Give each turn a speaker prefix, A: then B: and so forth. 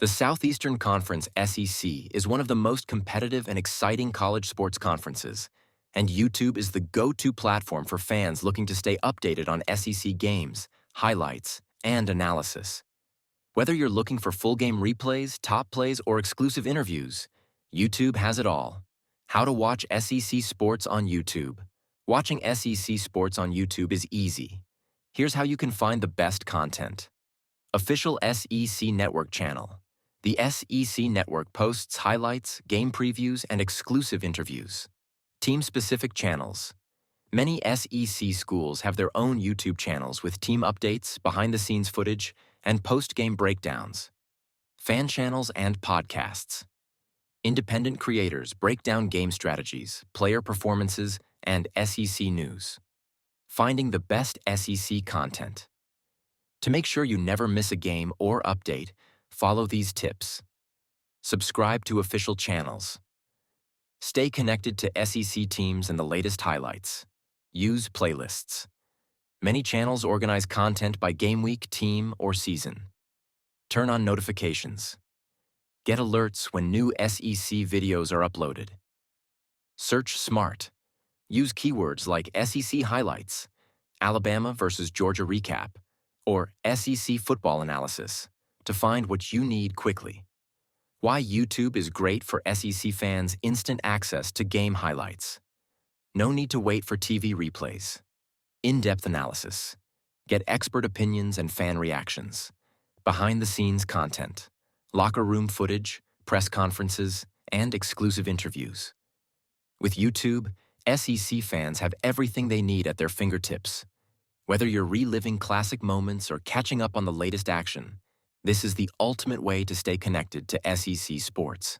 A: The Southeastern Conference (SEC) is one of the most competitive and exciting college sports conferences, and YouTube is the go-to platform for fans looking to stay updated on SEC games, highlights, and analysis. Whether you're looking for full-game replays, top plays, or exclusive interviews, YouTube has it all. How to watch SEC sports on YouTube. Watching SEC sports on YouTube is easy. Here's how you can find the best content. Official SEC Network channel. The SEC Network posts highlights, game previews, and exclusive interviews. Team-specific channels. Many SEC schools have their own YouTube channels with team updates, behind-the-scenes footage, and post-game breakdowns. Fan channels and podcasts. Independent creators break down game strategies, player performances, and SEC news. Finding the best SEC content. To make sure you never miss a game or update, follow these tips. Subscribe to official channels. Stay connected to SEC teams and the latest highlights. Use playlists. Many channels organize content by game week, team, or season. Turn on notifications. Get alerts when new SEC videos are uploaded. Search smart. Use keywords like SEC highlights, Alabama versus Georgia recap, or SEC football analysis to find what you need quickly. Why YouTube is great for SEC fans: instant access to game highlights. No need to wait for TV replays. In-depth analysis. Get expert opinions and fan reactions. Behind-the-scenes content. Locker room footage, press conferences, and exclusive interviews. With YouTube, SEC fans have everything they need at their fingertips. Whether you're reliving classic moments or catching up on the latest action, this is the ultimate way to stay connected to SEC sports.